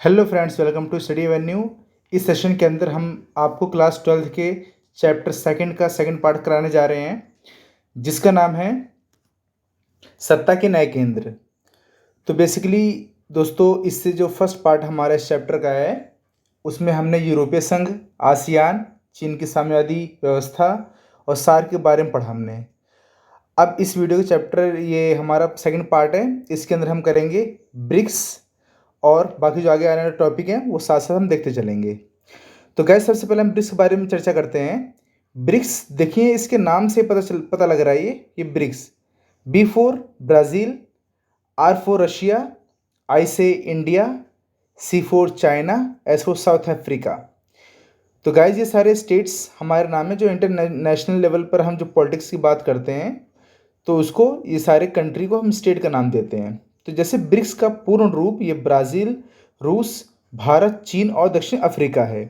Hello friends, welcome to study avenue. इस session के अंदर हम आपको क्लास 12th के चैप्टर सेकंड का सेकंड पार्ट कराने जा रहे हैं, जिसका नाम है सत्ता के नए केंद्र। तो बेसिकली दोस्तों, इससे जो फर्स्ट पार्ट हमारा इस चैप्टर का है, उसमें हमने यूरोपीय संघ, आसियान, चीन की साम्यवादी व्यवस्था और सार्क के बारे में पढ़ा हमने। अब इस वीडियो का चैप्टर, ये हमारा सेकंड पार्ट है, इसके अंदर हम करेंगे ब्रिक्स और बाकी जो आगे आने वाले टॉपिक हैं वो साथ साथ हम देखते चलेंगे। तो गैस, सबसे पहले हम ब्रिक्स के बारे में चर्चा करते हैं। ब्रिक्स देखिए, इसके नाम से पता लग रहा है ये BRICS. B for Brazil, R for Russia, I से India, C for China, S for South Africa. तो गाइज, ये सारे स्टेट्स हमारे नाम है। जो इंटरनेशनल लेवल पर हम जो पॉलिटिक्स की बात करते हैं, तो उसको, ये सारे कंट्री को हम स्टेट का नाम देते हैं। तो जैसे ब्रिक्स का पूर्ण रूप ये ब्राज़ील, रूस, भारत, चीन और दक्षिण अफ्रीका है।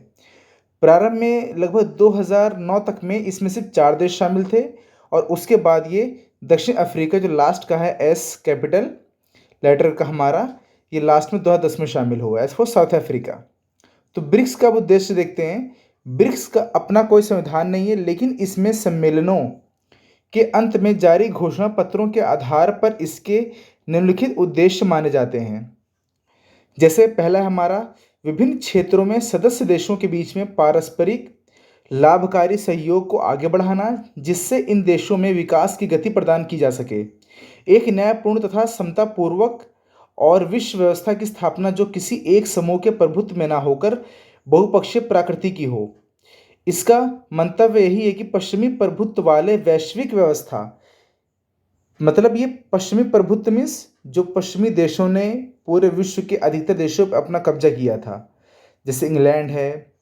प्रारंभ में लगभग 2009 तक में इसमें सिर्फ 4 देश शामिल थे, और उसके बाद ये दक्षिण अफ्रीका, जो लास्ट का है एस कैपिटल लेटर का हमारा, ये लास्ट में 2010 में शामिल हुआ, एस फॉर साउथ अफ्रीका। तो ब्रिक्स का उद्देश्य देखते हैं। ब्रिक्स का अपना कोई संविधान नहीं है, लेकिन इसमें सम्मेलनों के अंत में जारी घोषणा पत्रों के आधार पर इसके निम्नलिखित उद्देश्य माने जाते हैं। जैसे पहला हमारा, विभिन्न क्षेत्रों में सदस्य देशों के बीच में पारस्परिक लाभकारी सहयोग को आगे बढ़ाना, जिससे इन देशों में विकास की गति प्रदान की जा सके। एक न्यायपूर्ण तथा समतापूर्वक और विश्व व्यवस्था की स्थापना, जो किसी एक समूह के प्रभुत्व में न होकर बहुपक्षीय प्रकृति की हो। इसका मंतव्य यही है कि पश्चिमी प्रभुत्व वाले वैश्विक व्यवस्था, मतलब ये पश्चिमी प्रभुत्व मीन्स जो पश्चिमी देशों ने पूरे विश्व के अधिकतर देशों पर अपना कब्जा किया था, जैसे इंग्लैंड है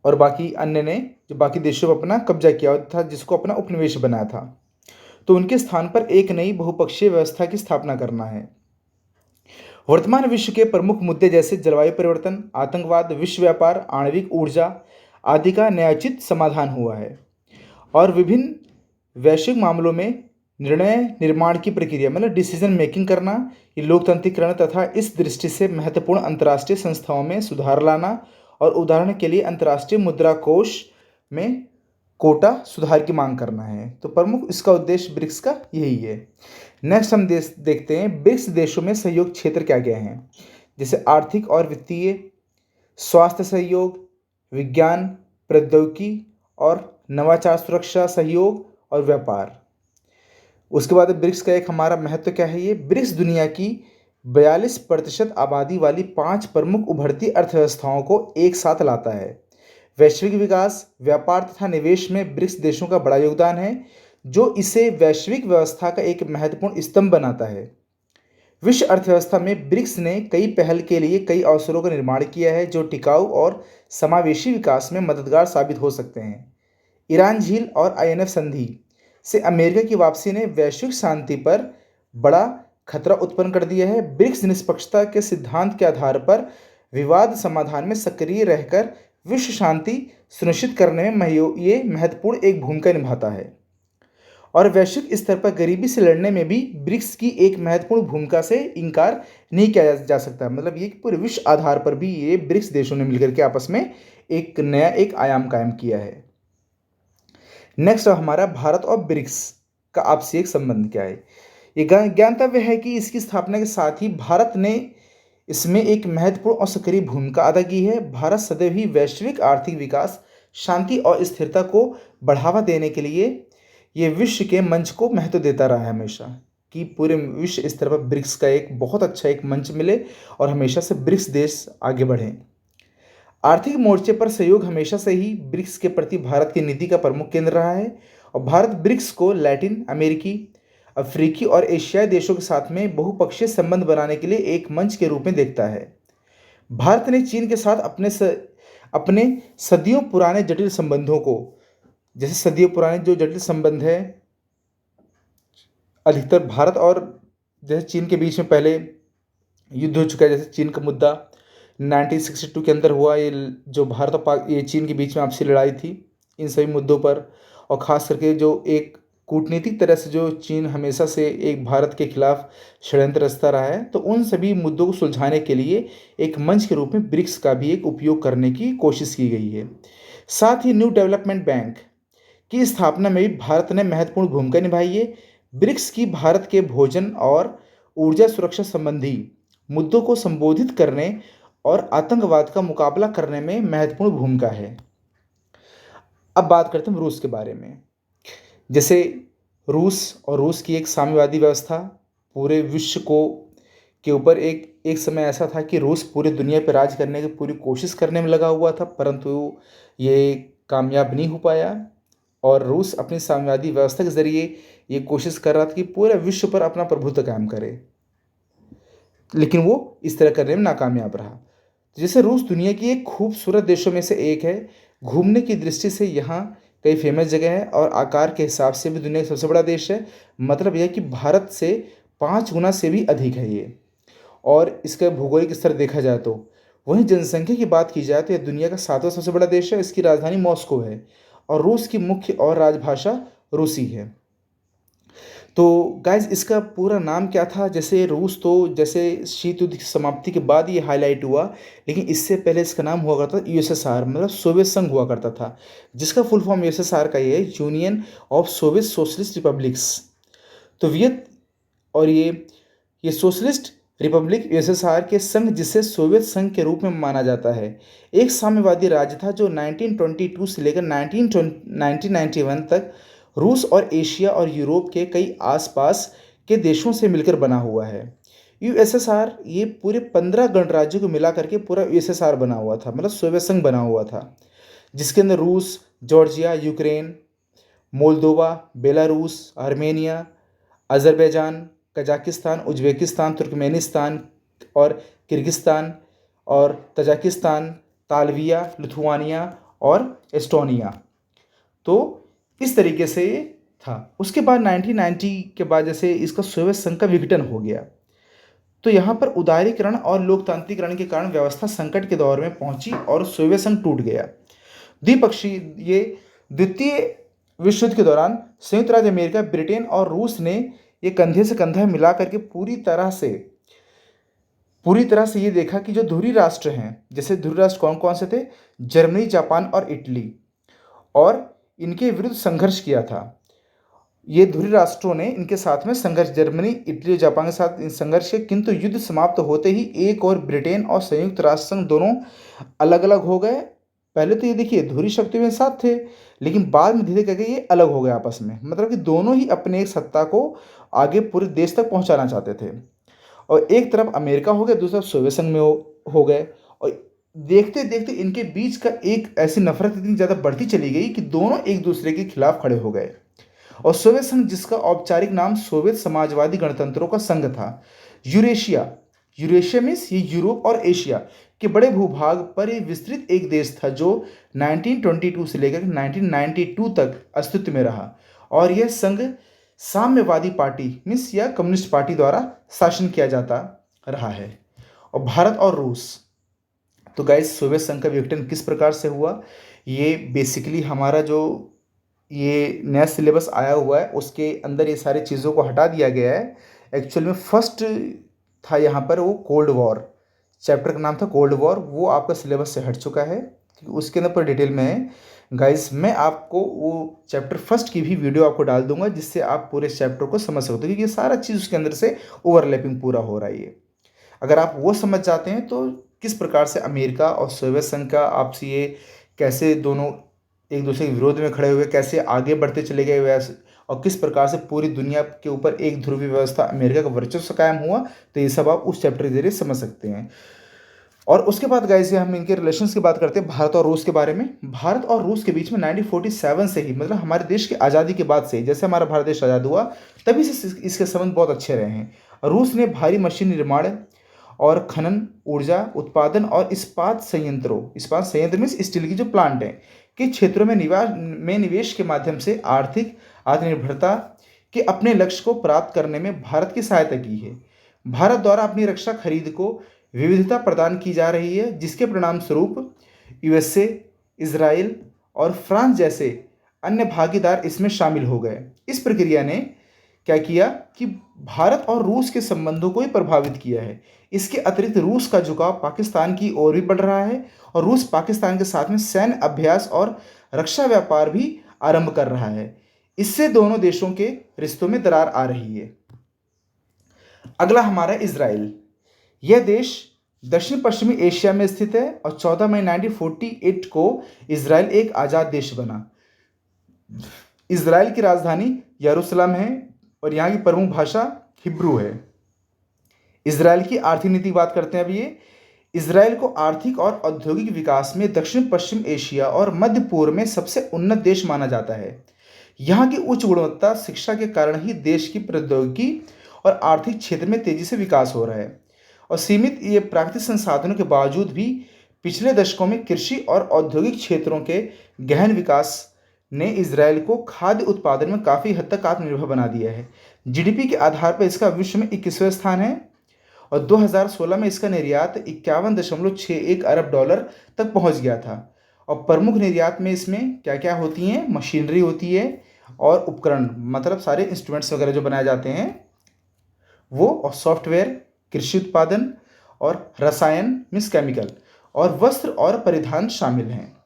और बाकी अन्य ने जो बाकी देशों पर अपना कब्जा किया था, जिसको अपना उपनिवेश बनाया था, तो उनके स्थान पर एक नई बहुपक्षीय व्यवस्था की स्थापना करना है। वर्तमान विश्व के प्रमुख मुद्दे जैसे जलवायु परिवर्तन, आतंकवाद, विश्व व्यापार, आणविक ऊर्जा आदि का न्यायोचित समाधान हुआ है, और विभिन्न वैश्विक मामलों में निर्णय निर्माण की प्रक्रिया, मतलब डिसीजन मेकिंग करना, ये लोकतंत्रीकरण तथा इस दृष्टि से महत्वपूर्ण अंतर्राष्ट्रीय संस्थाओं में सुधार लाना, और उदाहरण के लिए अंतर्राष्ट्रीय मुद्रा कोष में कोटा सुधार की मांग करना है। तो प्रमुख इसका उद्देश्य ब्रिक्स का यही है। नेक्स्ट हम देखते हैं ब्रिक्स देशों में सहयोग क्षेत्र क्या क्या हैं। जैसे आर्थिक और वित्तीय, स्वास्थ्य सहयोग, विज्ञान प्रौद्योगिकी और नवाचार, सुरक्षा सहयोग और व्यापार। उसके बाद ब्रिक्स का एक हमारा महत्व क्या है, ये ब्रिक्स दुनिया की 42% आबादी वाली 5 प्रमुख उभरती अर्थव्यवस्थाओं को एक साथ लाता है। वैश्विक विकास, व्यापार तथा निवेश में ब्रिक्स देशों का बड़ा योगदान है, जो इसे वैश्विक व्यवस्था का एक महत्वपूर्ण स्तंभ बनाता है। विश्व अर्थव्यवस्था में ब्रिक्स ने कई पहल के लिए कई अवसरों का निर्माण किया है, जो टिकाऊ और समावेशी विकास में मददगार साबित हो सकते हैं। ईरान झील और आईएनएफ संधि से अमेरिका की वापसी ने वैश्विक शांति पर बड़ा खतरा उत्पन्न कर दिया है। ब्रिक्स निष्पक्षता के सिद्धांत के आधार पर विवाद समाधान में सक्रिय रहकर विश्व शांति सुनिश्चित करने में ये महत्वपूर्ण एक भूमिका निभाता है, और वैश्विक स्तर पर गरीबी से लड़ने में भी ब्रिक्स की एक महत्वपूर्ण भूमिका से इनकार नहीं किया जा सकता। मतलब ये पूरे विश्व आधार पर भी ये ब्रिक्स देशों ने मिलकर के आपस में एक नया एक आयाम कायम किया है। नेक्स्ट हमारा भारत और ब्रिक्स का आपसी एक संबंध क्या है। ये ज्ञातव्य है कि इसकी स्थापना के साथ ही भारत ने इसमें एक महत्वपूर्ण और सक्रिय भूमिका अदा की है। भारत सदैव ही वैश्विक आर्थिक विकास, शांति और स्थिरता को बढ़ावा देने के लिए ये विश्व के मंच को महत्व देता रहा है हमेशा, कि पूरे विश्व स्तर पर ब्रिक्स का एक बहुत अच्छा एक मंच मिले और हमेशा से ब्रिक्स देश आगे बढ़ें। आर्थिक मोर्चे पर सहयोग हमेशा से ही ब्रिक्स के प्रति भारत की नीति का प्रमुख केंद्र रहा है, और भारत ब्रिक्स को लैटिन अमेरिकी, अफ्रीकी और एशियाई देशों के साथ में बहुपक्षीय संबंध बनाने के लिए एक मंच के रूप में देखता है। भारत ने चीन के साथ अपने सदियों पुराने जटिल संबंधों को, जैसे सदियों पुराने जो जटिल संबंध है, अधिकतर भारत और जैसे चीन के बीच में पहले युद्ध हो चुका है, जैसे चीन का मुद्दा 1962 के अंदर हुआ, ये जो भारत और ये चीन के बीच में आपसी लड़ाई थी इन सभी मुद्दों पर, और ख़ास करके जो एक कूटनीतिक तरह से जो चीन हमेशा से एक भारत के खिलाफ षड्यंत्र रचता रहा है, तो उन सभी मुद्दों को सुलझाने के लिए एक मंच के रूप में ब्रिक्स का भी एक उपयोग करने की कोशिश की गई है। साथ ही न्यू डेवलपमेंट बैंक की स्थापना में भी भारत ने महत्वपूर्ण भूमिका निभाई है। ब्रिक्स की भारत के भोजन और ऊर्जा सुरक्षा संबंधी मुद्दों को संबोधित करने और आतंकवाद का मुकाबला करने में महत्वपूर्ण भूमिका है। अब बात करते हैं रूस के बारे में। जैसे रूस और रूस की एक साम्यवादी व्यवस्था पूरे विश्व को के ऊपर एक एक समय ऐसा था कि रूस पूरी दुनिया पर राज करने की पूरी कोशिश करने में लगा हुआ था, परंतु ये कामयाब नहीं हो पाया। और रूस अपनी साम्यवादी व्यवस्था के ज़रिए ये कोशिश कर रहा था कि पूरे विश्व पर अपना प्रभुत्व कायम करे, लेकिन वो इस तरह करने में नाकामयाब रहा। जैसे रूस दुनिया की एक खूबसूरत देशों में से एक है। घूमने की दृष्टि से यहाँ कई फेमस जगह है और आकार के हिसाब से भी दुनिया का सबसे बड़ा देश है। मतलब यह कि भारत से 5 गुना से भी अधिक है ये। और इसका भौगोलिक स्तर देखा जाए तो वहीं जनसंख्या की बात की जाए तो यह दुनिया का 7वां सबसे बड़ा देश है। इसकी राजधानी मॉस्को है और रूस की मुख्य और राजभाषा रूसी है। तो गाइज इसका पूरा नाम क्या था? जैसे रूस तो जैसे शीत युद्ध की समाप्ति के बाद ये हाईलाइट हुआ, लेकिन इससे पहले इसका नाम हुआ करता था यूएसएसआर, मतलब सोवियत संघ हुआ करता था, जिसका फुल फॉर्म यूएसएसआर का ये है, union of Soviet socialist republics. तो वियत और ये सोशलिस्ट रिपब्लिक यूएसएसआर के संघ, जिसे सोवियत संघ के रूप में माना जाता है, एक साम्यवादी राज्य था जो 1922 से लेकर 1991 तक रूस और एशिया और यूरोप के कई आसपास के देशों से मिलकर बना हुआ है। यूएसएसआर ये पूरे 15 गणराज्यों को मिला करके पूरा यूएसएसआर बना हुआ था, मतलब सोवियत संघ बना हुआ था, जिसके अंदर रूस, Georgia, Ukraine, Moldova, Belarus, Armenia, Azerbaijan, Kazakhstan, Uzbekistan, Turkmenistan और किर्गिस्तान और तजाकिस्तान, तालविया, लिथुआनिया और एस्टोनिया। तो इस तरीके से ये था। उसके बाद 1990 के बाद जैसे इसका सोवियत संघ का विघटन हो गया, तो यहाँ पर उदारीकरण और लोकतांत्रिकरण के कारण व्यवस्था संकट के दौर में पहुंची और सोवियत संघ टूट गया। द्वितीय विश्व युद्ध के दौरान संयुक्त राज्य अमेरिका, ब्रिटेन और रूस ने ये कंधे से कंधा मिला करके पूरी तरह से ये देखा कि जो ध्रुवीय राष्ट्र हैं, जैसे ध्रुवीय राष्ट्र कौन कौन से थे? जर्मनी, जापान और इटली, और इनके विरुद्ध संघर्ष किया था। ये ध्रुवीय राष्ट्रों ने इनके साथ में संघर्ष, जर्मनी, इटली और जापान के साथ संघर्ष किया, किंतु युद्ध समाप्त होते ही एक और ब्रिटेन और संयुक्त राष्ट्र संघ दोनों अलग अलग हो गए। पहले तो ये देखिए ध्रुवीय शक्तियों में साथ थे, लेकिन बाद में धीरे करके ये अलग हो गए आपस में, मतलब कि दोनों ही अपने एक सत्ता को आगे पूरे देश तक पहुंचाना चाहते थे। और एक तरफ अमेरिका हो गया, दूसरा सोवियत संघ में हो गए। और देखते देखते इनके बीच का एक ऐसी नफरत इतनी ज़्यादा बढ़ती चली गई कि दोनों एक दूसरे के खिलाफ खड़े हो गए। और सोवियत संघ, जिसका औपचारिक नाम सोवियत समाजवादी गणतंत्रों का संघ था, यूरेशिया मीन्स ये यूरोप और एशिया के बड़े भूभाग पर ये विस्तृत एक देश था, जो 1922 से लेकर 1992 तक अस्तित्व में रहा। और यह संघ साम्यवादी पार्टी मीन्स या कम्युनिस्ट पार्टी द्वारा शासन किया जाता रहा है। और भारत और रूस, तो गाइस सोवियत संघ का विघटन किस प्रकार से हुआ? ये बेसिकली हमारा जो ये नया सिलेबस आया हुआ है उसके अंदर ये सारी चीज़ों को हटा दिया गया है। एक्चुअल में फर्स्ट था यहाँ पर वो कोल्ड वॉर, चैप्टर का नाम था कोल्ड वॉर, वो आपका सिलेबस से हट चुका है, उसके अंदर पूरा डिटेल में है। गाइस मैं आपको वो चैप्टर फर्स्ट की भी वीडियो आपको डाल दूंगा, जिससे आप पूरे चैप्टर को समझ सकते हो, क्योंकि ये सारा चीज़ उसके अंदर से ओवरलैपिंग पूरा हो रहा है। ये अगर आप वो समझ जाते हैं तो किस प्रकार से अमेरिका और सोवियत संघ का आपसी ये कैसे दोनों एक दूसरे के विरोध में खड़े हुए, कैसे आगे बढ़ते चले गए वैसे, और किस प्रकार से पूरी दुनिया के ऊपर एक ध्रुवीय व्यवस्था अमेरिका का वर्चस्व कायम हुआ, तो ये सब आप उस चैप्टर के जरिए समझ सकते हैं। और उसके बाद गाइस हम इनके रिलेशंस की बात करते हैं भारत और रूस के बारे में। भारत और रूस के बीच में 1947 से ही, मतलब हमारे देश की आज़ादी के बाद से, जैसे हमारा भारत देश आज़ाद हुआ तभी से इसके संबंध बहुत अच्छे रहे हैं। रूस ने भारी मशीन निर्माण और खनन, ऊर्जा उत्पादन और इस्पात संयंत्र में स्टील की जो प्लांट हैं के क्षेत्रों में निवेश के माध्यम से आर्थिक आत्मनिर्भरता के अपने लक्ष्य को प्राप्त करने में भारत की सहायता की है। भारत द्वारा अपनी रक्षा खरीद को विविधता प्रदान की जा रही है, जिसके परिणाम स्वरूप यूएसए, इजराइल और फ्रांस जैसे अन्य भागीदार इसमें शामिल हो गए। इस प्रक्रिया ने क्या किया कि भारत और रूस के संबंधों को ही प्रभावित किया है। इसके अतिरिक्त रूस का झुकाव पाकिस्तान की ओर भी बढ़ रहा है और रूस पाकिस्तान के साथ में सैन्य अभ्यास और रक्षा व्यापार भी आरंभ कर रहा है। इससे दोनों देशों के रिश्तों में दरार आ रही है। अगला हमारा इजराइल। यह देश दक्षिण पश्चिमी एशिया में स्थित है और 14 मई 1948 को इजराइल एक आज़ाद देश बना। इजराइल की राजधानी यरूशलेम है और यहाँ की प्रमुख भाषा हिब्रू है। इजराइल की आर्थिक नीति की बात करते हैं अब ये। इजराइल को आर्थिक और औद्योगिक विकास में दक्षिण पश्चिम एशिया और मध्य पूर्व में सबसे उन्नत देश माना जाता है। यहाँ की उच्च गुणवत्ता शिक्षा के कारण ही देश की प्रौद्योगिकी और आर्थिक क्षेत्र में तेजी से विकास हो रहा है और सीमित ये प्राकृतिक संसाधनों के बावजूद भी पिछले दशकों में कृषि और औद्योगिक क्षेत्रों के गहन विकास ने इजराइल को खाद्य उत्पादन में काफ़ी हद तक आत्मनिर्भर बना दिया है। जीडीपी के आधार पर इसका विश्व में 21वें स्थान है और 2016 में इसका निर्यात 51.61 अरब डॉलर तक पहुंच गया था। और प्रमुख निर्यात में इसमें क्या क्या होती हैं? मशीनरी होती है और उपकरण, मतलब सारे इंस्ट्रूमेंट्स वगैरह जो बनाए जाते हैं वो, और सॉफ्टवेयर, कृषि उत्पादन और रसायन मीन्स केमिकल, और वस्त्र और परिधान शामिल हैं।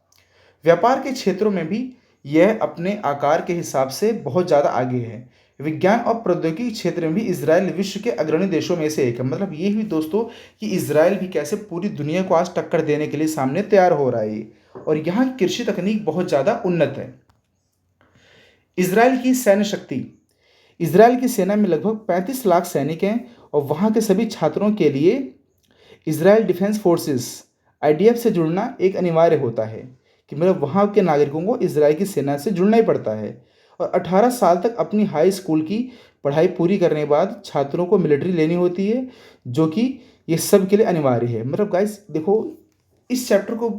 व्यापार के क्षेत्रों में भी यह अपने आकार के हिसाब से बहुत ज़्यादा आगे है। विज्ञान और प्रौद्योगिकी क्षेत्र में भी इजराइल विश्व के अग्रणी देशों में से एक है। मतलब ये भी दोस्तों कि इजराइल भी कैसे पूरी दुनिया को आज टक्कर देने के लिए सामने तैयार हो रहा है और यहाँ की कृषि तकनीक बहुत ज़्यादा उन्नत है। इजराइल की सैन्य शक्ति। इजराइल की सेना में लगभग 35 लाख सैनिक हैं और वहाँ के सभी छात्रों के लिए इजराइल डिफेंस फोर्सेस IDF से जुड़ना एक अनिवार्य होता है कि मतलब वहाँ के नागरिकों को इजराइल की सेना से जुड़ना ही पड़ता है। और 18 साल तक अपनी हाई स्कूल की पढ़ाई पूरी करने के बाद छात्रों को मिलिट्री लेनी होती है, जो कि ये सब के लिए अनिवार्य है। मतलब गाइस देखो, इस चैप्टर को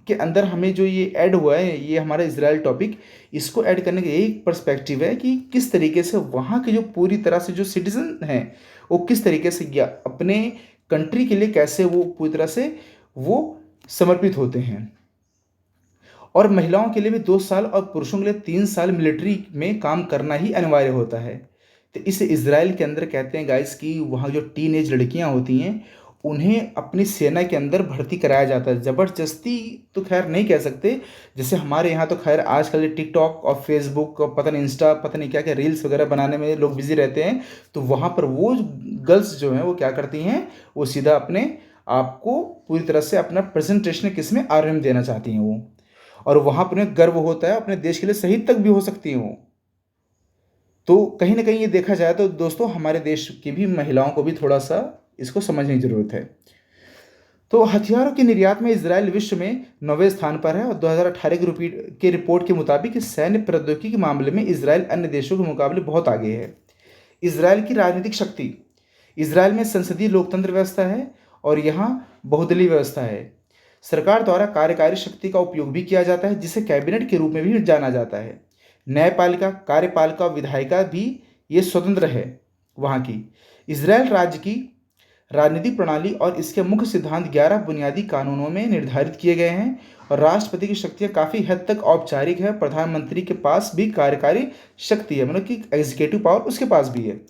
के अंदर हमें जो ये ऐड हुआ है, ये हमारा इजराइल टॉपिक, इसको ऐड करने का यही पर्सपेक्टिव है कि किस तरीके से वहाँ के जो पूरी तरह से जो सिटीजन हैं वो किस तरीके से अपने कंट्री के लिए कैसे वो पूरी तरह से वो समर्पित होते हैं। और महिलाओं के लिए भी 2 साल और पुरुषों के लिए 3 साल मिलिट्री में काम करना ही अनिवार्य होता है। तो इस इजराइल के अंदर कहते हैं गाइस कि वहाँ जो टीनेज लड़कियाँ होती हैं उन्हें अपनी सेना के अंदर भर्ती कराया जाता है। ज़बरदस्ती तो खैर नहीं कह सकते, जैसे हमारे यहाँ तो खैर आजकल टिकटॉक और फेसबुक और पता नहीं इंस्टा, पता नहीं क्या क्या रील्स वगैरह बनाने में लोग बिजी रहते हैं। तो वहाँ पर वो गर्ल्स जो हैं वो क्या करती हैं, वो सीधा अपने आप को पूरी तरह से अपना प्रेजेंटेशन किस में आर्मी में देना चाहती हैं वो, और वहाँ पर उन्हें गर्व होता है, अपने देश के लिए शहीद तक भी हो सकती हैं वो। तो कहीं ना कहीं ये देखा जाए तो दोस्तों हमारे देश की भी महिलाओं को भी थोड़ा सा इसको समझने की ज़रूरत है। तो हथियारों के निर्यात में इजराइल विश्व में 9वें स्थान पर है और 2018 की रिपोर्ट के मुताबिक सैन्य प्रौद्योगिकी के मामले में इजराइल अन्य देशों के मुकाबले बहुत आगे है। इजराइल की राजनीतिक शक्ति। इजराइल में संसदीय लोकतंत्र व्यवस्था है और यहाँ बहुदलीय व्यवस्था है। सरकार द्वारा कार्यकारी शक्ति का उपयोग भी किया जाता है, जिसे कैबिनेट के रूप में भी जाना जाता है। न्यायपालिका, कार्यपालिका और विधायिका भी ये स्वतंत्र है वहाँ की। इजराइल राज्य की राजनीतिक प्रणाली और इसके मुख्य सिद्धांत 11 बुनियादी कानूनों में निर्धारित किए गए हैं और राष्ट्रपति की शक्तियाँ काफ़ी हद तक औपचारिक है। प्रधानमंत्री के पास भी कार्यकारी शक्ति है, मतलब कि एग्जीक्यूटिव पावर उसके पास भी है।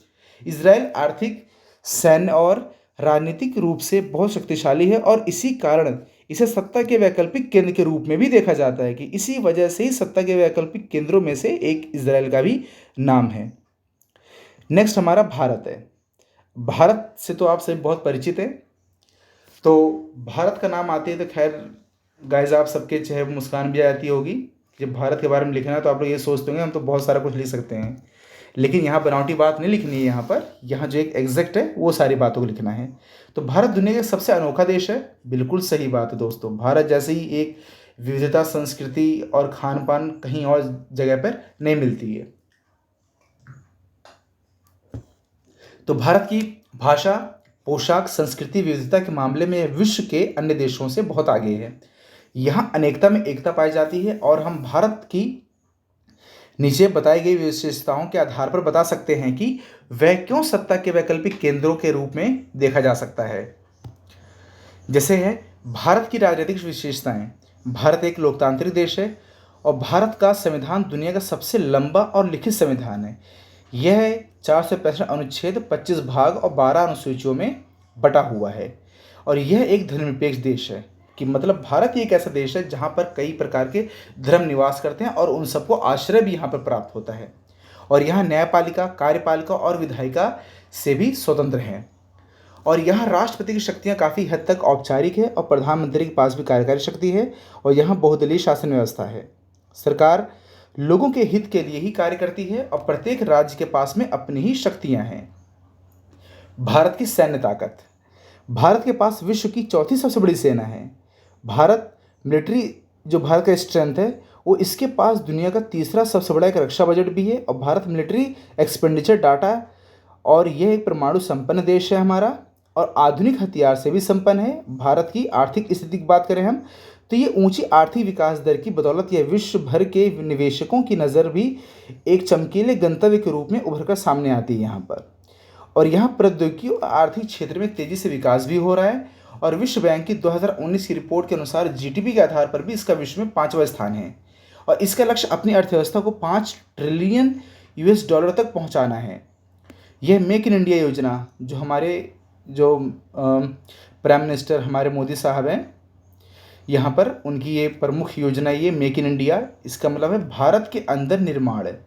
इजराइल आर्थिक, सैन्य और राजनीतिक रूप से बहुत शक्तिशाली है और इसी कारण इसे सत्ता के वैकल्पिक केंद्र के रूप में भी देखा जाता है कि इसी वजह से ही सत्ता के वैकल्पिक केंद्रों में से एक इजराइल का भी नाम है। नेक्स्ट हमारा भारत है। भारत से तो आप सभी बहुत परिचित हैं। तो भारत का नाम आते ही तो खैर गाइस आप सबके चेहरे पर मुस्कान भी आती होगी। जब भारत के बारे में लिखना है तो आप लोग ये सोचते होंगे हम तो बहुत सारा कुछ लिख सकते हैं, लेकिन यहाँ बनावटी बात नहीं लिखनी है। यहाँ जो एक एग्जैक्ट है वो सारी बातों को लिखना है। तो भारत दुनिया का सबसे अनोखा देश है। बिल्कुल सही बात है दोस्तों। भारत जैसे ही एक विविधता, संस्कृति और खान पान कहीं और जगह पर नहीं मिलती है। तो भारत की भाषा, पोशाक, संस्कृति विविधता के मामले में विश्व के अन्य देशों से बहुत आगे है। यहाँ अनेकता में एकता पाई जाती है और हम भारत की नीचे बताई गई विशेषताओं के आधार पर बता सकते हैं कि वह क्यों सत्ता के वैकल्पिक केंद्रों के रूप में देखा जा सकता है। जैसे है भारत की राजनीतिक विशेषताएं। भारत एक लोकतांत्रिक देश है और भारत का संविधान दुनिया का सबसे लंबा और लिखित संविधान है। यह 465 अनुच्छेद, 25 भाग और 12 अनुसूचियों में बटा हुआ है। और यह एक धर्मनिरपेक्ष देश है, कि मतलब भारत एक ऐसा देश है जहाँ पर कई प्रकार के धर्म निवास करते हैं और उन सबको आश्रय भी यहाँ पर प्राप्त होता है। और यहाँ न्यायपालिका, कार्यपालिका और विधायिका से भी स्वतंत्र हैं। और यहाँ राष्ट्रपति की शक्तियाँ काफ़ी हद तक औपचारिक है और प्रधानमंत्री के पास भी कार्यकारी शक्ति है। और यहाँ बहुदलीय शासन व्यवस्था है। सरकार लोगों के हित के लिए ही कार्य करती है और प्रत्येक राज्य के पास में अपनी ही शक्तियाँ हैं। भारत की सैन्य ताकत। भारत के पास विश्व की चौथी सबसे बड़ी सेना है। भारत मिलिट्री, जो भारत का स्ट्रेंथ है, वो इसके पास दुनिया का तीसरा सबसे बड़ा एक रक्षा बजट भी है। और भारत मिलिट्री एक्सपेंडिचर डाटा, और यह एक परमाणु संपन्न देश है हमारा, और आधुनिक हथियार से भी संपन्न है। भारत की आर्थिक स्थिति की बात करें हम, तो ये ऊंची आर्थिक विकास दर की बदौलत यह विश्व भर के निवेशकों की नज़र भी एक चमकीले गंतव्य के रूप में उभर कर सामने आती है यहाँ पर। और यहाँ प्रौद्योगिकी और आर्थिक क्षेत्र में तेज़ी से विकास भी हो रहा है। और विश्व बैंक की 2019 की रिपोर्ट के अनुसार जीडीपी के आधार पर भी इसका विश्व में 5वां स्थान है। और इसका लक्ष्य अपनी अर्थव्यवस्था को $5 ट्रिलियन तक पहुँचाना है। यह मेक इन इंडिया योजना, जो हमारे प्राइम मिनिस्टर हमारे मोदी साहब हैं, यहाँ पर उनकी ये प्रमुख योजना, ये मेक इन इंडिया, इसका मतलब है भारत के अंदर निर्माण है।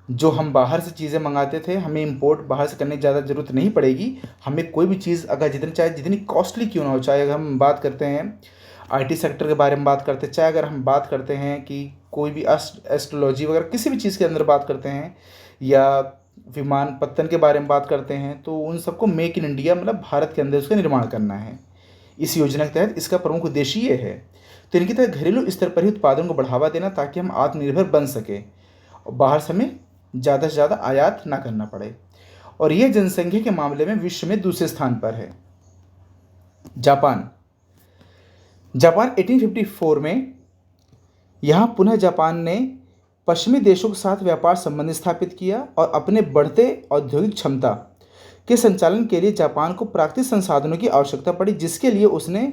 जो हम बाहर से चीज़ें मंगाते थे, हमें इंपोर्ट बाहर से करने की ज़्यादा ज़रूरत नहीं पड़ेगी। हमें कोई भी चीज़ अगर जितनी कॉस्टली क्यों ना हो, चाहे अगर हम बात करते हैं आईटी सेक्टर के बारे में बात करते हैं, चाहे अगर हम बात करते हैं कि कोई भी एस्ट्रोलॉजी वगैरह किसी भी चीज़ के अंदर बात करते हैं, या विमान पत्तन के बारे में बात करते हैं, तो उन सबको मेक इन इंडिया मतलब भारत के अंदर उसका निर्माण करना है। इस योजना के तहत इसका प्रमुख उद्देश्य ये है। तो इनके तहत घरेलू स्तर पर ही उत्पादन को बढ़ावा देना, ताकि हम आत्मनिर्भर बन सके और बाहर से हमें ज़्यादा से ज़्यादा आयात ना करना पड़े। और यह जनसंख्या के मामले में विश्व में दूसरे स्थान पर है। जापान 1854 में यहाँ पुनः जापान ने पश्चिमी देशों के साथ व्यापार संबंध स्थापित किया और अपने बढ़ते औद्योगिक क्षमता के संचालन के लिए जापान को प्राकृतिक संसाधनों की आवश्यकता पड़ी, जिसके लिए उसने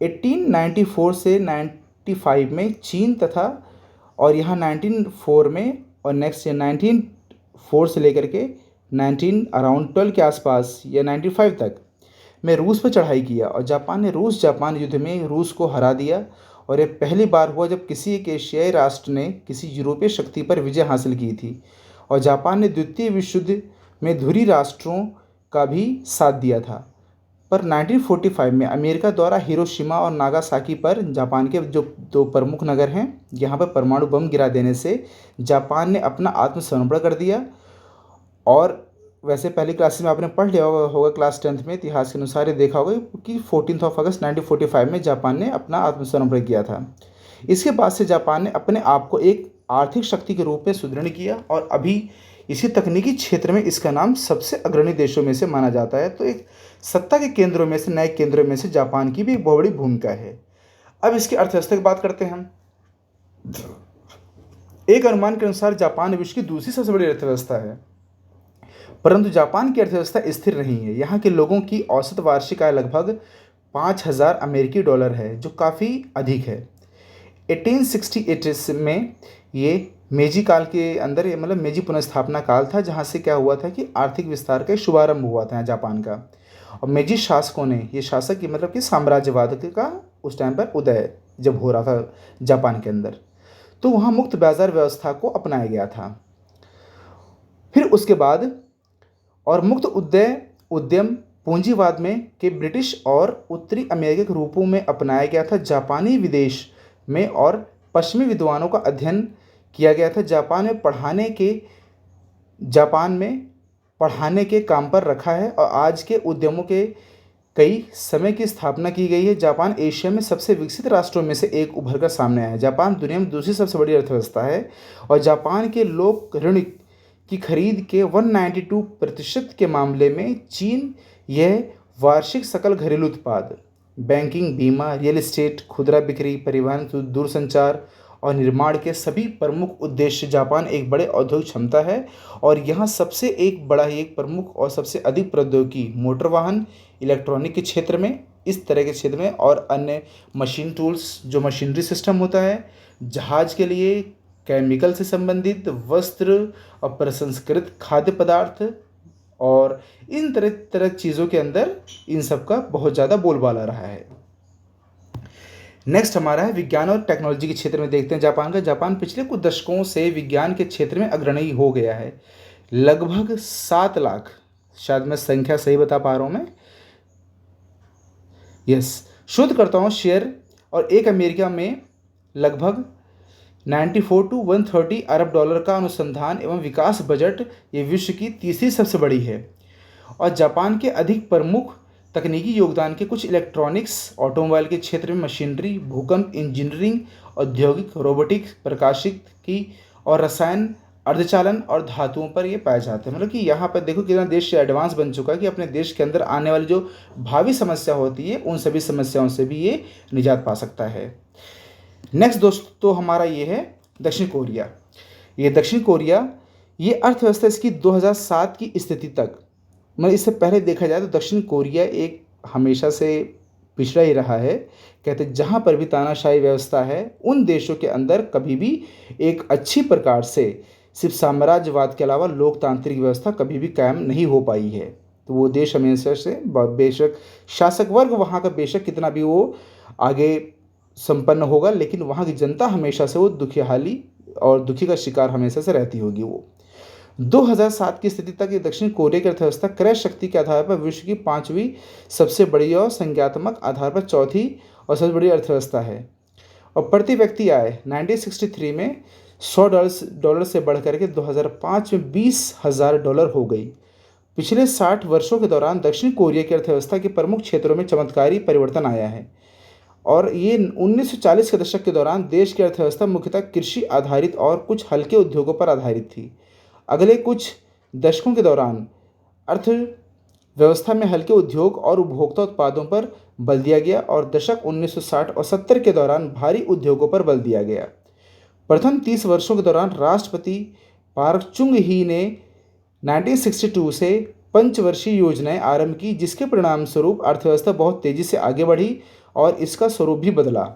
1894 से 95 में चीन तथा, और यहाँ 1904 में, और नेक्स्ट 1904 से लेकर के 12 के आसपास या 95 तक में रूस पर चढ़ाई किया। और जापान ने रूस जापान युद्ध में रूस को हरा दिया। और यह पहली बार हुआ जब किसी एक एशियाई राष्ट्र ने किसी यूरोपीय शक्ति पर विजय हासिल की थी। और जापान ने द्वितीय विश्व युद्ध में धुरी राष्ट्रों का भी साथ दिया था। पर 1945 में अमेरिका द्वारा हिरोशिमा और नागासाकी पर, जापान के जो 2 प्रमुख नगर हैं, यहाँ पर परमाणु बम गिरा देने से जापान ने अपना आत्मसमर्पण कर दिया। और वैसे पहली क्लास में आपने पढ़ लिया होगा क्लास 10th में, इतिहास के अनुसार ये देखा होगा कि 14 अगस्त 1945 में जापान ने अपना आत्मसमर्पण किया था। इसके बाद से जापान ने अपने आप को एक आर्थिक शक्ति के रूप में सुदृढ़ किया, और अभी इसी तकनीकी क्षेत्र में इसका नाम सबसे अग्रणी देशों में से माना जाता है। तो एक सत्ता के केंद्रों में से, नए केंद्रों में से जापान की भी एक बहुत बड़ी भूमिका है। अब इसकी अर्थव्यवस्था की बात करते हैं हम। एक अनुमान के अनुसार जापान विश्व की दूसरी सबसे बड़ी अर्थव्यवस्था है, परंतु जापान की अर्थव्यवस्था स्थिर नहीं है। यहाँ के लोगों की औसत वार्षिक आय लगभग $5000 है, जो काफ़ी अधिक है। 1868 में ये मेजी काल के अंदर, मतलब मेजी पुनर्स्थापना काल था, जहाँ से क्या हुआ था कि आर्थिक विस्तार का शुभारंभ हुआ था जापान का। और मेजी शासकों ने, ये शासक की मतलब कि साम्राज्यवाद का उस टाइम पर उदय जब हो रहा था जापान के अंदर, तो वहाँ मुक्त बाजार व्यवस्था को अपनाया गया था। फिर उसके बाद और मुक्त उद्यम पूंजीवाद में के ब्रिटिश और उत्तरी अमेरिका के रूपों में अपनाया गया था। जापानी विदेश में और पश्चिमी विद्वानों का अध्ययन किया गया था। जापान में पढ़ाने के काम पर रखा है, और आज के उद्यमों के कई समय की स्थापना की गई है। जापान एशिया में सबसे विकसित राष्ट्रों में से एक उभर कर सामने आया है। जापान दुनिया में दूसरी सबसे बड़ी अर्थव्यवस्था है, और जापान के लोक ऋण की खरीद के 192% के मामले में चीन यह वार्षिक सकल घरेलू उत्पाद, बैंकिंग, बीमा, रियल एस्टेट, खुदरा बिक्री, परिवहन, दूरसंचार और निर्माण के सभी प्रमुख उद्देश्य जापान एक बड़े औद्योगिक क्षमता है। और यहाँ सबसे एक प्रमुख और सबसे अधिक प्रौद्योगिकी मोटर वाहन, इलेक्ट्रॉनिक के क्षेत्र में इस तरह के क्षेत्र में, और अन्य मशीन टूल्स जो मशीनरी सिस्टम होता है, जहाज के लिए, केमिकल से संबंधित, वस्त्र और प्रसंस्कृत खाद्य पदार्थ, और इन तरह तरह चीज़ों के अंदर इन सब का बहुत ज़्यादा बोलबाला रहा है। नेक्स्ट हमारा है विज्ञान और टेक्नोलॉजी के क्षेत्र में। देखते हैं जापान का। जापान पिछले कुछ दशकों से विज्ञान के क्षेत्र में अग्रणी हो गया है। लगभग 7 लाख, शायद मैं संख्या सही बता पा रहा हूँ मैं, यस, शोधकर्ताओं शेयर और एक अमेरिका में लगभग 94 to 130 अरब डॉलर का अनुसंधान एवं विकास बजट ये विश्व की तीसरी सबसे बड़ी है। और जापान के अधिक प्रमुख तकनीकी योगदान के कुछ इलेक्ट्रॉनिक्स, ऑटोमोबाइल के क्षेत्र में मशीनरी, भूकंप इंजीनियरिंग, औद्योगिक रोबोटिक्स, प्रकाशिकी और रसायन, अर्धचालन और धातुओं पर ये पाए जाते हैं। मतलब कि यहाँ पर देखो कितना देश एडवांस बन चुका है कि अपने देश के अंदर आने वाली जो भावी समस्या होती है उन सभी समस्याओं से भी ये निजात पा सकता है। नेक्स्ट दोस्तों हमारा ये है दक्षिण कोरिया। ये दक्षिण कोरिया, ये अर्थव्यवस्था इसकी 2007 की स्थिति तक, मतलब इससे पहले देखा जाए तो दक्षिण कोरिया एक हमेशा से पिछड़ा ही रहा है। कहते जहाँ पर भी तानाशाही व्यवस्था है उन देशों के अंदर कभी भी एक अच्छी प्रकार से सिर्फ साम्राज्यवाद के अलावा लोकतांत्रिक व्यवस्था कभी भी कायम नहीं हो पाई है। तो वो देश हमेशा से बेशक शासक वर्ग वहाँ का बेशक कितना भी वो आगे संपन्न होगा, लेकिन वहाँ की जनता हमेशा से वो दुखियाली और दुखी का शिकार हमेशा से रहती होगी। वो 2007 की स्थिति तक ये दक्षिण कोरिया की अर्थव्यवस्था क्रय शक्ति के आधार पर विश्व की 5वीं सबसे बड़ी और संज्ञात्मक आधार पर चौथी और सबसे बड़ी अर्थव्यवस्था है। और प्रति व्यक्ति आय 1963 में $100 से बढ़कर के 2005 में $20,000 हो गई। पिछले 60 वर्षों के दौरान दक्षिण कोरिया की अर्थव्यवस्था के प्रमुख क्षेत्रों में चमत्कारी परिवर्तन आया है। और ये 1940 के दशक के दौरान देश की अर्थव्यवस्था मुख्यतः कृषि आधारित और कुछ हल्के उद्योगों पर आधारित थी। अगले कुछ दशकों के दौरान अर्थव्यवस्था में हल्के उद्योग और उपभोक्ता उत्पादों पर बल दिया गया और दशक 1960 और 70 के दौरान भारी उद्योगों पर बल दिया गया। प्रथम 30 वर्षों के दौरान राष्ट्रपति पार्क चुंग ही ने 1962 से पंचवर्षीय योजनाएं आरंभ की, जिसके परिणाम स्वरूप अर्थव्यवस्था बहुत तेजी से आगे बढ़ी और इसका स्वरूप भी बदला।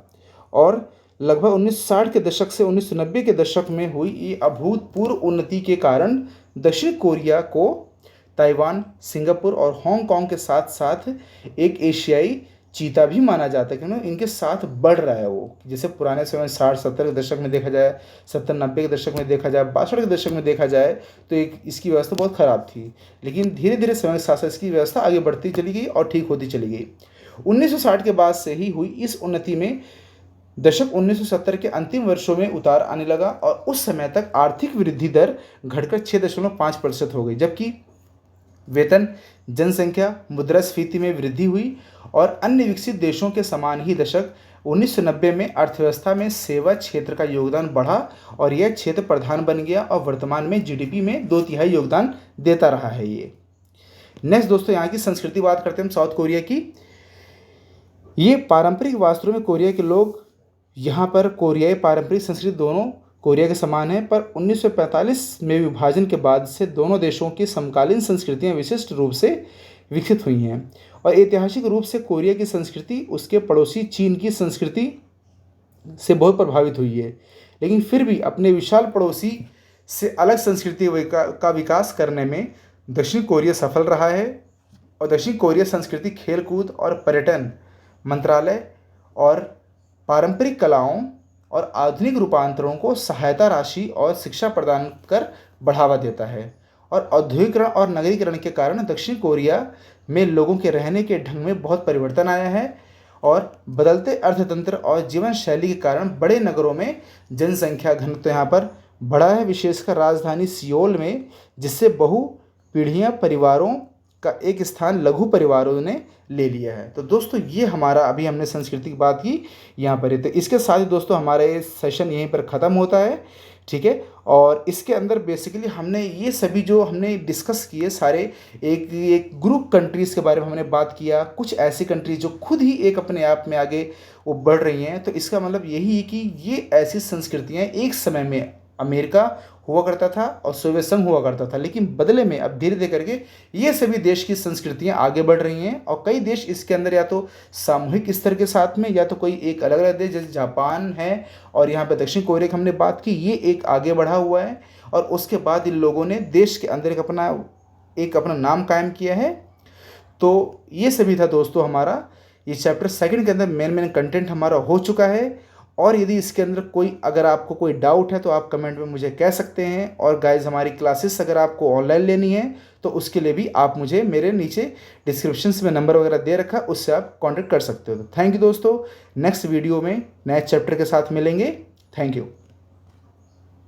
और लगभग 1960 के दशक से 1990 के दशक में हुई ये अभूतपूर्व उन्नति के कारण दक्षिण कोरिया को ताइवान, सिंगापुर और हांगकांग के साथ साथ एक एशियाई चीता भी माना जाता है, क्योंकि इनके साथ बढ़ रहा है वो। जैसे पुराने समय 60-70 के दशक में देखा जाए, 70-90 के दशक में देखा जाए, 62 के दशक में देखा जाए तो एक इसकी व्यवस्था बहुत ख़राब थी, लेकिन धीरे धीरे समय के साथ साथ इसकी व्यवस्था आगे बढ़ती चली गई और ठीक होती चली गई। 1960 के बाद से ही हुई इस उन्नति में दशक 1970 के अंतिम वर्षों में उतार आने लगा और उस समय तक आर्थिक वृद्धि दर घटकर 6.5% हो गई, जबकि वेतन, जनसंख्या, मुद्रास्फीति में वृद्धि हुई और अन्य विकसित देशों के समान ही दशक 1990 में अर्थव्यवस्था में सेवा क्षेत्र का योगदान बढ़ा और यह क्षेत्र प्रधान बन गया और वर्तमान में जीडीपी में 2/3 योगदान देता रहा है ये। नेक्स्ट दोस्तों यहाँ की संस्कृति बात करते हैं हम साउथ कोरिया की। ये पारंपरिक वास्तु में कोरिया के लोग यहाँ पर कोरियाई पारंपरिक संस्कृति दोनों कोरिया के समान है, पर 1945 में विभाजन के बाद से दोनों देशों की समकालीन संस्कृतियाँ विशिष्ट रूप से विकसित हुई हैं और ऐतिहासिक रूप से कोरिया की संस्कृति उसके पड़ोसी चीन की संस्कृति से बहुत प्रभावित हुई है, लेकिन फिर भी अपने विशाल पड़ोसी से अलग संस्कृति का विकास करने में दक्षिण कोरिया सफल रहा है। और दक्षिण कोरिया संस्कृति खेलकूद और पर्यटन मंत्रालय और पारंपरिक कलाओं और आधुनिक रूपांतरों को सहायता राशि और शिक्षा प्रदान कर बढ़ावा देता है। और औद्योगिकरण और नगरीकरण के कारण दक्षिण कोरिया में लोगों के रहने के ढंग में बहुत परिवर्तन आया है और बदलते अर्थतंत्र और जीवन शैली के कारण बड़े नगरों में जनसंख्या घनत्व यहाँ पर बढ़ा है, विशेषकर राजधानी सियोल में, जिससे बहु पीढ़ियाँ परिवारों का एक स्थान लघु परिवारों ने ले लिया है। तो दोस्तों ये हमारा अभी हमने संस्कृति की बात की यहाँ पर। तो इसके साथ ही दोस्तों हमारा ये सेशन यहीं पर ख़त्म होता है, ठीक है। और इसके अंदर बेसिकली हमने ये सभी जो हमने डिस्कस किए सारे एक ग्रुप कंट्रीज़ के बारे में हमने बात किया, कुछ ऐसी कंट्रीज जो खुद ही एक अपने आप में आगे वो बढ़ रही हैं। तो इसका मतलब यही है कि ये ऐसी संस्कृतियाँ एक समय में अमेरिका हुआ करता था और सोवियत संघ हुआ करता था, लेकिन बदले में अब धीरे धीरे करके ये सभी देश की संस्कृतियां आगे बढ़ रही हैं और कई देश इसके अंदर या तो सामूहिक स्तर के साथ में या तो कोई एक अलग अलग देश, जैसे जापान है और यहाँ पे दक्षिण कोरिया की हमने बात की, ये एक आगे बढ़ा हुआ है और उसके बाद इन लोगों ने देश के अंदर एक अपना नाम कायम किया है। तो ये सभी था दोस्तों हमारा ये चैप्टर सेकंड के अंदर मेन कंटेंट हमारा हो चुका है। और यदि इसके अंदर अगर आपको कोई डाउट है तो आप कमेंट में मुझे कह सकते हैं। और गाइज हमारी क्लासेस अगर आपको ऑनलाइन लेनी है तो उसके लिए भी आप मुझे मेरे नीचे डिस्क्रिप्शन में नंबर वगैरह दे रखा, उससे आप कांटेक्ट कर सकते हो। तो थैंक यू दोस्तों, नेक्स्ट वीडियो में नए चैप्टर के साथ मिलेंगे। Thank you.